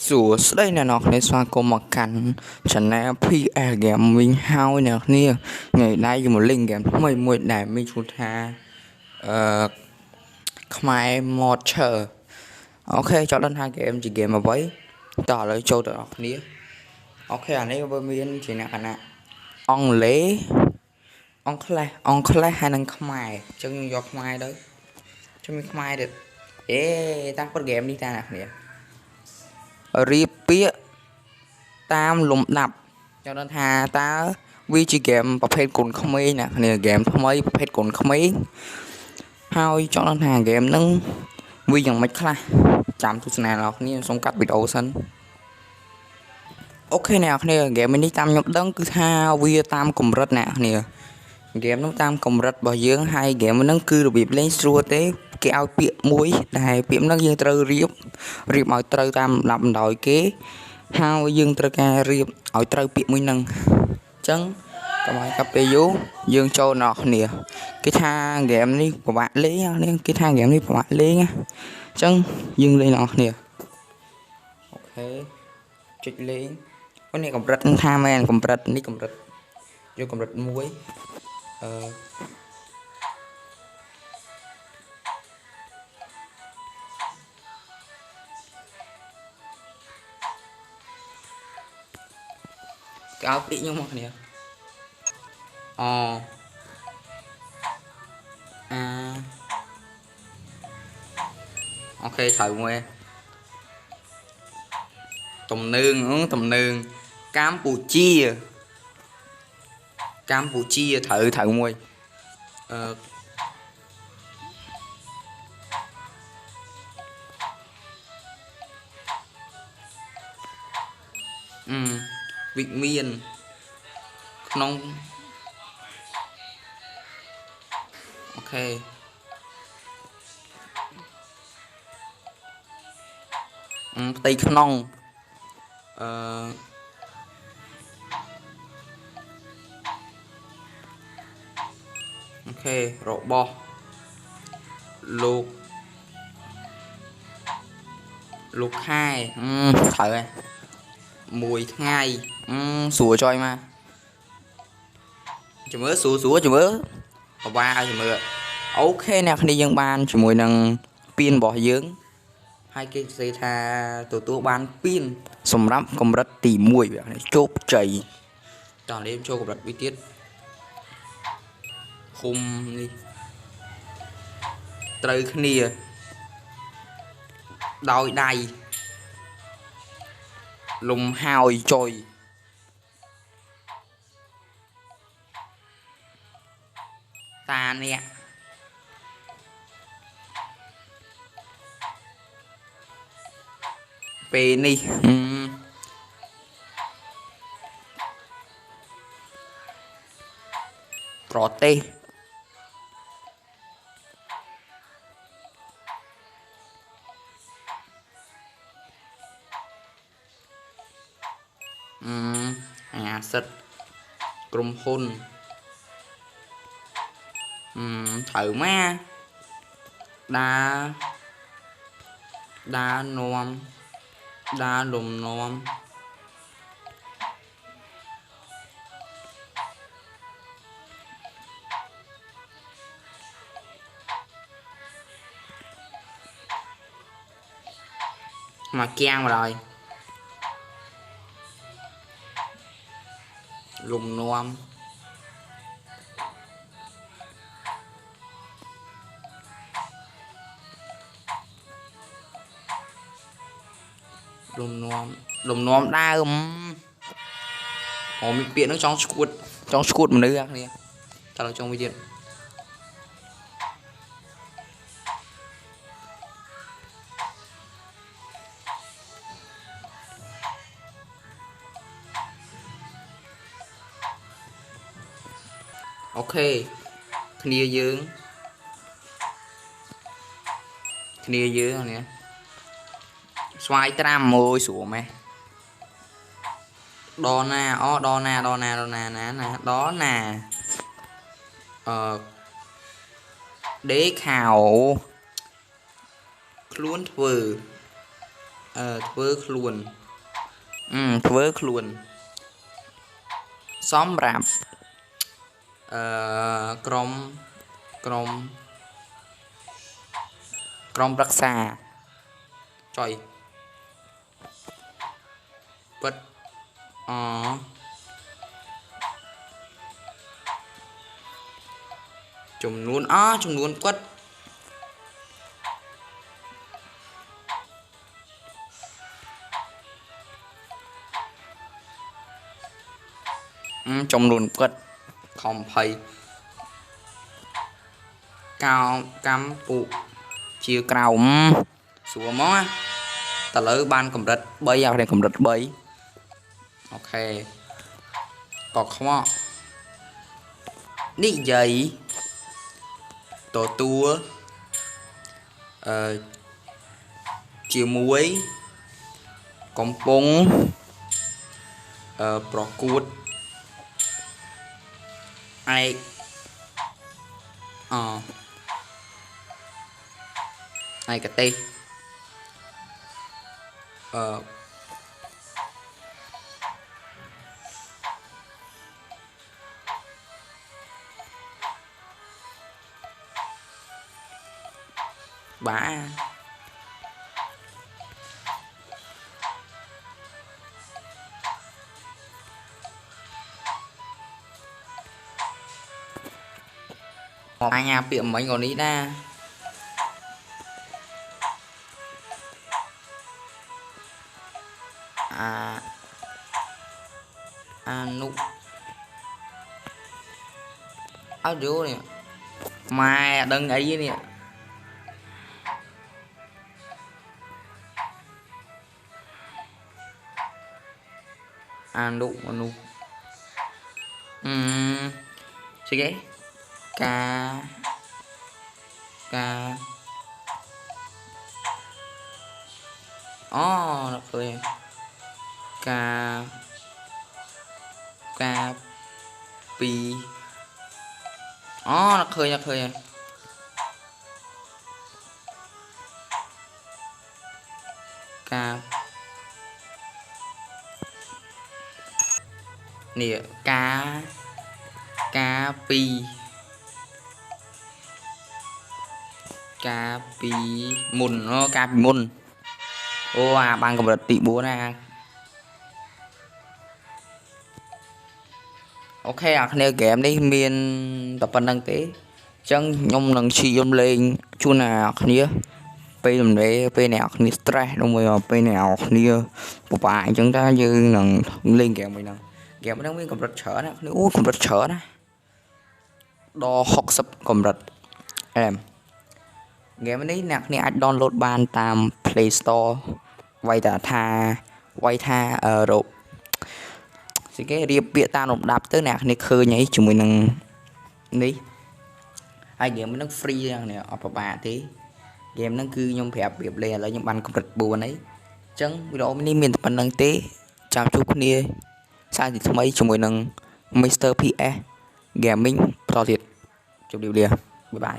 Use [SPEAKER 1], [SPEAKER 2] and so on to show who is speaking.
[SPEAKER 1] សួស្តីអ្នកនរគ្នាស្វាគមន៍មកកាន់ Channel PR Gaming ហើយអ្នកគ្នាថ្ងៃនេះយើងមកលេងហ្គេមថ្មីមួយដែលមានឈ្មោះថាខ្មែរ Modcher អូខេចូលដល់ថាហ្គេមជាហ្គេមអ្វីតោះឥឡូវចូលទៅអ្នកគ្នាអូខេអានេះវាមានជាអ្នកណាអង់គ្លេសហើយនិងខ្មែរអញ្ចឹងយកខ្មែរទៅចាំមានខ្មែរទៀតតាមពិតហ្គេមនេះតាអ្នកគ្នារៀបពាក្យតាមលំដាប់ចង់ដឹងថាតើវាជាហ្គេមប្រភេទកូនក្មេងណាគ្នាហ្គេមថ្មីប្រភេទកូនក្មេងហើយចង់ដឹងថាហ្គេមហ្នឹងវាយ៉ាងម៉េចខ្លះចាំទស្សនាអ្នកគ្នាសូមកាត់វីដេអូសិនអូខេអ្នកគ្នាហ្គេមនេះតាមខ្ញុំដឹងគឺថាវាតាមកម្រិតអ្នកគ្នាហ្គេមហ្នឹងតាមកម្រិតរបស់យើងហើយហ្គេមហ្នឹងគឺរបៀបលេងស្រួលទេគេឲ្យពាក្យមួយដែលពាក្យហ្នឹងយើងត្រូវរៀបឲ្យត្រូវតាមលំដាប់ដោយគេហើយយើងត្រូវការរៀបឲ្យត្រូវពាក្យមួយហ្នឹងអញ្ចឹងកុំឲ្យកាប់ពេលយូរយើងចូលអ្នកគ្នាគេថាហ្គេមនេះពិបាកលេងអ្នកគេថាហ្គេមនេះពិបាកលេងអញ្ចឹងយើងលេងអ្នកគ្នាអូខេចុចលេងអូនេះកម្រិតថាមែនកម្រិតនេះកម្រិតយកកម្រិត1កៅពីខ្ញុំមកគ្នាអអូខេត្រូវមួយទំនើងកម្ពុជាត្រូវមួយវិមានក្នុងអូខេផ្ទៃក្នុងអូខេរបស់លោកខែត្រូវហើយមួយថ្ងៃសួរចុយមកជំរឿសួរជំរឿបបាជំរឿអូខេអ្នកគ្នាយើងបានជាមួយនឹងពៀនរបស់យើងហើយគេនិយាយថាទទួលបានពៀនសម្រាប់កម្រិតទី1វាជោគជ័យតោះលេងចូលកម្រិតវាទៀតឃុំនេះត្រូវគ្នាដោយដៃលំហើយចុយតាអ្នកពេលនេះប្រទេសអាសិតក្រុមហ៊ុនត្រូវមកដើរលំនាំមកគៀងមកហើយលំនាំដើមមានពាក្យហ្នឹងចង់ឈួតមនុស្សគ្នាតើចង់វាទៀតអូខេគ្នាយើងនេះស្វាយត្រាំមួយស្រួលម៉េះដណាដេខោខ្លួនធ្វើ ធ្វើខ្លួនធ្វើខ្លួនសម្រាប់ក្រុមក្រុមប្រឹក្សាចុយពិតចំនួនពិតចំនួនពិតខំ20កោកម្ពុជាក្រោមស្រួលមកណាតើលើបានកម្រិត3អានេះកម្រិត3អូខេកកខ្មោចនិយាយទទួលជាមួយកំពុងប្រកួតឯកទេសបាអញ្ញាពាក្យមិញក៏នេះដែរអានុអត់យល់នេះម៉ែដឹងអីនេះអានុស្អីគេឃើញការពីឃើញការនេះការពីមុនបានកម្រិតទី4ណាអូខេអាគ្នាហ្គេមនេះមានតែប៉ុណ្្នឹងទេអញ្ចឹងខ្ញុំនឹងព្យាយាមលេងជូនអ្នកគ្នាពេលរំលែពេលអ្នកគ្នា stress ដូចមួយពេលអ្នកគ្នាពិបាកអញ្ចឹងតែយើងនឹងលេងហ្គេមមួយហ្នឹងមានកម្រិតច្រើនណាគ្នាកម្រិតច្រើនណាដល់60កម្រិតហ្គេមនេះអ្នកគ្នាអាច download បានតាម Play Store វាយថារកស្អីគេរៀបពាក្យតាមលំដាប់ទៅអ្នកគ្នាឃើញអីជាមួយនឹងនេះហើយហ្គេមហ្នឹង free យ៉ាងនេះអត់ពិបាកទេហ្គេមហ្នឹងគឺខ្ញុំប្រាប់រៀបលេងឥឡូវខ្ញុំបានកម្រិត4ហើយអញ្ចឹងវីដេអូនេះមានតែប៉ុណ្្នឹងទេចាំជួបគ្នាសាជាថ្មីជាមួយនឹង Mr PS Gaming បន្តទៀតជម្រាបលាបាយបាយ